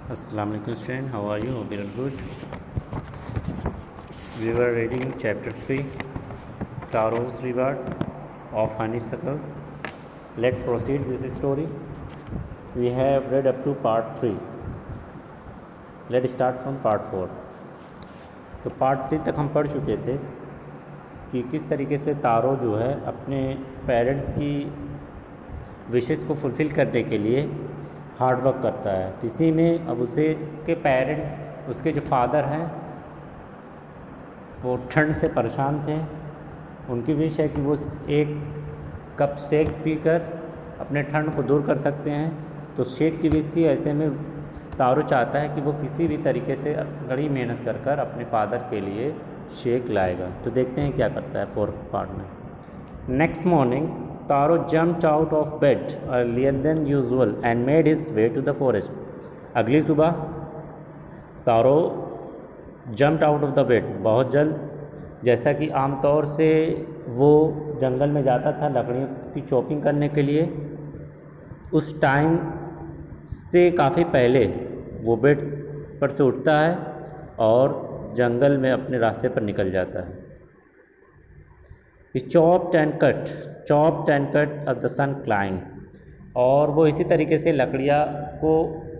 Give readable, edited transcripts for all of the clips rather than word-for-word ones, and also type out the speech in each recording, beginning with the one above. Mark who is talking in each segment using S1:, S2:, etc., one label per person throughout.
S1: Assalamu alaikum student, how are you? Hope you are good. We were reading chapter 3, Taro's Reward of Honeysuckle. Let's proceed with this story. We have read up to part 3. Let's start from part 4. तो part 3 तक हम पढ़ चुके थे कि किस तरीके से तारो जो है अपने पेरेंट्स की विशेस को फुलफ़िल करने के लिए हार्ड वर्क करता है। तो इसी में अब उसे के पेरेंट, उसके जो फादर हैं वो ठंड से परेशान थे। उनकी विश है कि वो एक कप शेक पीकर अपने ठंड को दूर कर सकते हैं। तो शेक की विश थी। ऐसे में तारो चाहता है कि वो किसी भी तरीके से कड़ी मेहनत कर कर अपने फादर के लिए शेक लाएगा। तो देखते हैं क्या करता है 4th पार्ट में। Next morning Taro jumped out of bed earlier than usual and made his way to the forest. अगली सुबह तारो jumped out of the bed, बहुत जल्द, जैसा कि आमतौर से वो जंगल में जाता था लकड़ियों की चॉपिंग करने के लिए। उस टाइम से काफ़ी पहले वो बेड पर से उठता है और जंगल में अपने रास्ते पर निकल जाता है। chopped and cut as the sun climbed, और वो इसी तरीके से लकड़ियाँ को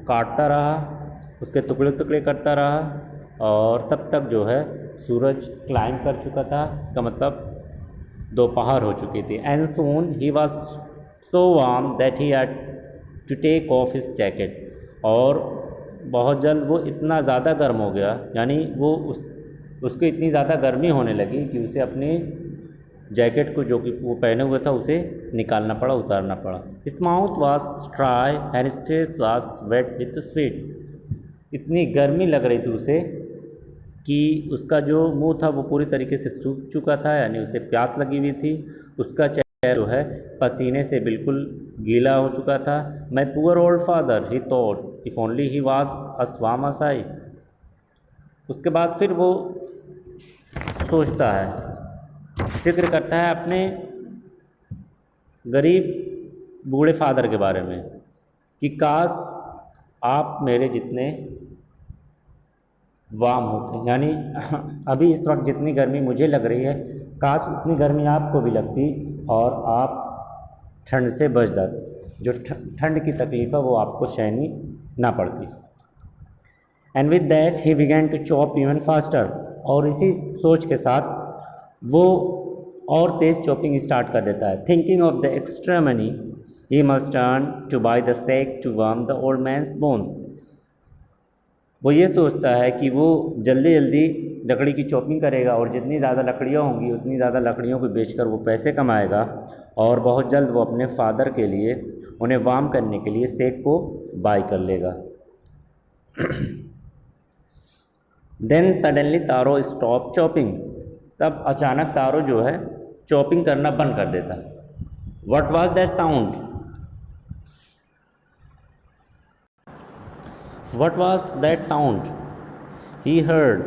S1: काटता रहा, उसके टुकड़े टुकड़े करता रहा और तब तक जो है सूरज क्लाइंब कर चुका था। इसका मतलब दोपहर हो चुकी थी। And soon he was so warm that he had to take off his jacket, और बहुत जल्द वो इतना ज़्यादा गर्म हो गया, यानी वो उसको इतनी ज़्यादा गर्मी होने लगी कि उसे अपनी जैकेट को जो कि वो पहने हुए था उसे निकालना पड़ा, उतारना पड़ा। His mouth was dry and his face was wet with sweat. इतनी गर्मी लग रही थी उसे कि उसका जो मुंह था वो पूरी तरीके से सूख चुका था, यानी उसे प्यास लगी हुई थी। उसका चेहरा जो है पसीने से बिल्कुल गीला हो चुका था। My poor old father he thought, if only he was a swam as I. उसके बाद फिर वो सोचता है, जिक्र करता है अपने गरीब बूढ़े फादर के बारे में कि काश आप मेरे जितने वार्म होते, यानी अभी इस वक्त जितनी गर्मी मुझे लग रही है काश उतनी गर्मी आपको भी लगती और आप ठंड से बच जाते, जो ठंड की तकलीफ़ है वो आपको सहनी ना पड़ती। And with that he began to chop even faster, और इसी सोच के साथ वो और तेज़ चॉपिंग स्टार्ट कर देता है। Thinking of the extra money he must earn to buy the sake to warm the old man's bone. वो ये सोचता है कि वो जल्दी जल्दी लकड़ी की चॉपिंग करेगा और जितनी ज़्यादा लकड़ियाँ होंगी उतनी ज़्यादा लकड़ियों को बेचकर वो पैसे कमाएगा और बहुत जल्द वो अपने फादर के लिए उन्हें वार्म करने के लिए सेक को बाय कर लेगा। देन सडनली तारो स्टॉप चॉपिंग, तब अचानक तारो जो है चॉपिंग करना बंद कर देता। What was that sound? What was that sound he heard?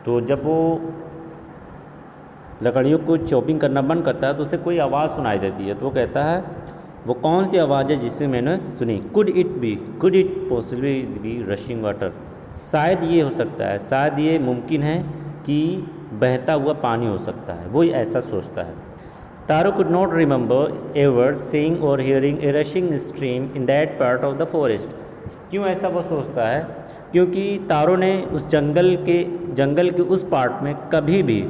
S1: तो जब वो लकड़ियों को चॉपिंग करना बंद करता है तो उसे कोई आवाज़ सुनाई देती है। तो वो कहता है, वो कौन सी आवाज़ है जिसे मैंने सुनी? Could it possibly be rushing water? शायद ये हो सकता है, शायद ये मुमकिन है कि बहता हुआ पानी हो सकता है। वो ऐसा सोचता है। Taro could not remember ever seeing or hearing a rushing stream in that part of the forest. क्यों ऐसा वो सोचता है? क्योंकि तारो ने उस जंगल के उस पार्ट में कभी भी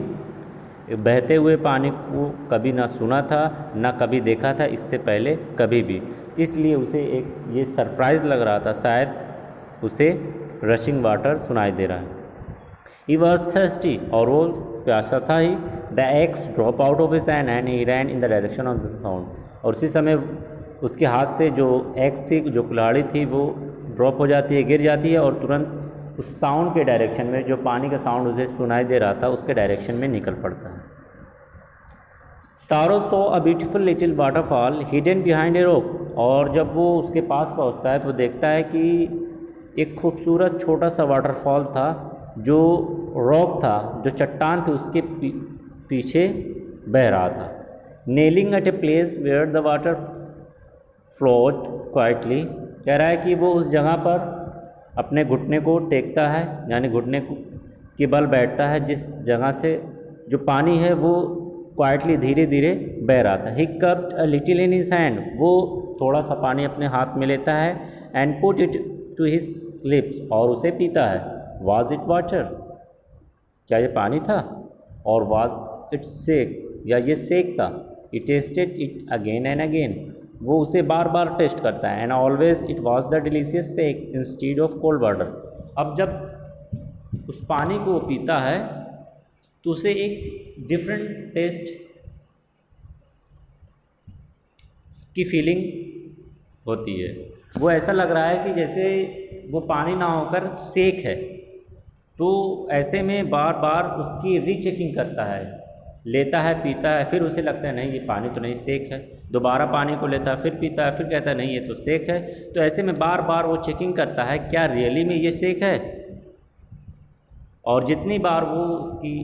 S1: बहते हुए पानी को कभी ना सुना था, ना कभी देखा था इससे पहले कभी भी। इसलिए उसे एक ये सरप्राइज़ लग रहा था, शायद उसे रशिंग वाटर सुनाई दे रहा है। He was thirsty, और वो प्यासा था ही। The axe dropped out of his hand and he ran in the direction of the sound, और उसी समय उसके हाथ से जो एक्स थी, जो कुल्हाड़ी थी, वो ड्रॉप हो जाती है, गिर जाती है और तुरंत उस साउंड के डायरेक्शन में, जो पानी का साउंड उसे सुनाई दे रहा था, उसके डायरेक्शन में निकल पड़ता है। Taro saw a beautiful little waterfall hidden behind a rock, और जब वो उसके पास पहुँचता है तो देखता है कि एक खूबसूरत छोटा सा वाटरफॉल था, जो रॉक था, जो चट्टान थी, उसके पीछे बह रहा था। Nailing at a place where the water float quietly, कह रहा है कि वो उस जगह पर अपने घुटने को टेकता है, यानी घुटने के बल बैठता है, जिस जगह से जो पानी है वो क्वाइटली धीरे धीरे बह रहा था। He cupped a little in his hand, वो थोड़ा सा पानी अपने हाथ में लेता है, and put it to his lips, और उसे पीता है। वाज इट वाटर, क्या ये पानी था? और वाज इट सेक, या ये सेक था? He tasted it again and again, वो उसे बार बार टेस्ट करता है। And always it was the delicious sake instead of cold water. अब जब उस पानी को वो पीता है तो उसे एक डिफरेंट टेस्ट की फीलिंग होती है। वो ऐसा लग रहा है कि जैसे वो पानी ना होकर सेक है। तो ऐसे में बार बार उसकी रीचेकिंग करता है, लेता है, पीता है, फिर उसे लगता है नहीं ये पानी तो नहीं, सेक है। दोबारा पानी को लेता है, फिर पीता है, फिर कहता है नहीं ये तो सेक है। तो ऐसे में बार बार वो चेकिंग करता है क्या रियली में ये सेक है। और जितनी बार वो उसकी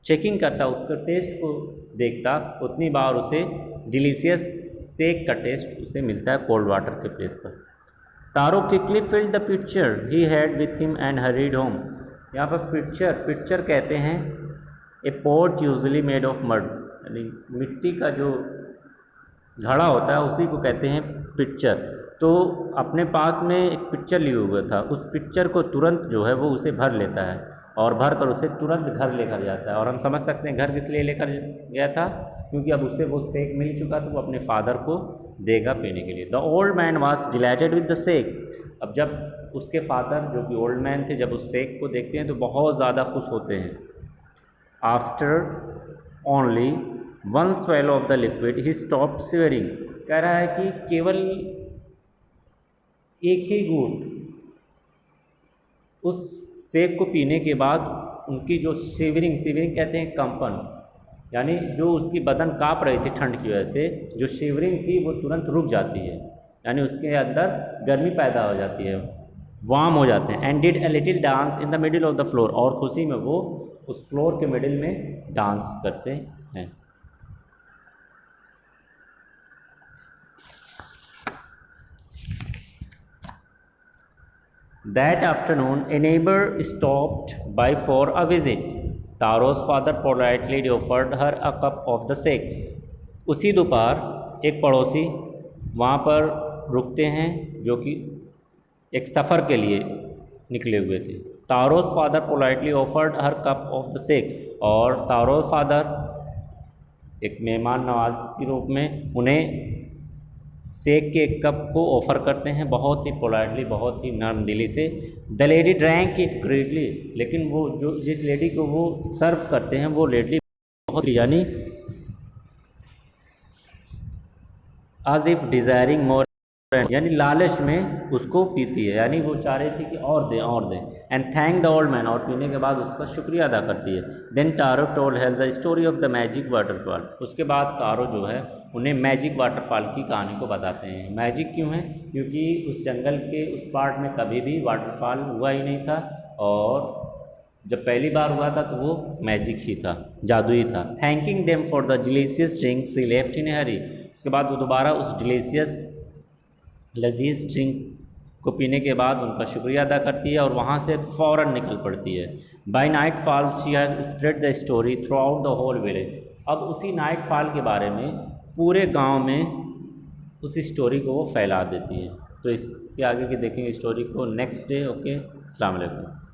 S1: चेकिंग करता, उसका टेस्ट को देखता, उतनी बार उसे डिलीशियस सेक का टेस्ट उसे मिलता है कोल्ड वाटर के प्लेस पर। Taro quickly filled the picture he had with him and hurried home. यहाँ पर पिक्चर कहते हैं a pot usually made of mud, यानी मिट्टी का जो घड़ा होता है उसी को कहते हैं पिक्चर। तो अपने पास में एक पिक्चर लिए हुआ था, उस पिक्चर को तुरंत जो है वो उसे भर लेता है और भर कर उसे तुरंत घर लेकर जाता है। और हम समझ सकते हैं घर किस लिए लेकर गया था, क्योंकि अब उसे वो सेक मिल चुका तो वो अपने फादर को देगा पीने के लिए। The old man was dilated with the sake. अब जब उसके फादर जो कि ओल्ड मैन थे, जब उस सेक को देखते हैं तो बहुत ज़्यादा खुश होते हैं। After only one swallow of the liquid he stopped swearing. कह रहा है कि केवल एक ही घूंट उस सेक को पीने के बाद उनकी जो शिवरिंग कहते हैं कंपन, यानी जो उसकी बदन काँप रही थी ठंड की वजह से, जो शिवरिंग थी वो तुरंत रुक जाती है, यानी उसके अंदर गर्मी पैदा हो जाती है, वार्म हो जाते हैं। And did a little dance in the middle of the floor, और खुशी में वो उस फ्लोर के मिडिल में डांस करते हैं। That afternoon, a neighbor stopped by for a visit. Taro's father politely offered her a cup of the sake. उसी दोपहर एक पड़ोसी वहाँ पर रुकते हैं जो कि एक सफ़र के लिए निकले हुए थे। Taro's father politely offered her cup of the sake, और तारोस फादर एक मेहमान नवाज के रूप में उन्हें सेक के एक कप को ऑफ़र करते हैं, बहुत ही पोलाइटली, बहुत ही नरम दिली से। The lady drank it greatly, लेकिन वो जो जिस लेडी को वो सर्व करते हैं वो लेडी बहुत, यानी as if desiring more, यानी लालच में उसको पीती है, यानी वो चाह रही थी कि और दें। And thank the old man, और पीने के बाद उसका शुक्रिया अदा करती है। Then Taro told her the story of the magic waterfall. उसके बाद तारो जो है उन्हें मैजिक वाटरफॉल की कहानी को बताते हैं। मैजिक क्यों है? क्योंकि उस जंगल के उस पार्ट में कभी भी वाटरफॉल हुआ ही नहीं था, और जब पहली बार हुआ था तो वो मैजिक ही था, जादुई था। Thanking them for the delicious drink she left in hurry. उसके बाद वो दोबारा उस डिलीशियस लजीज ड्रिंक को पीने के बाद उनका शुक्रिया अदा करती है और वहाँ से फ़ौरन निकल पड़ती है। By nightfall she has spread the story throughout the whole village. अब उसी नाइट फॉल के बारे में पूरे गांव में उस स्टोरी को वो फैला देती है। तो इसके आगे की देखेंगे स्टोरी को नेक्स्ट डे। ओके, अस्सलाम वालेकुम।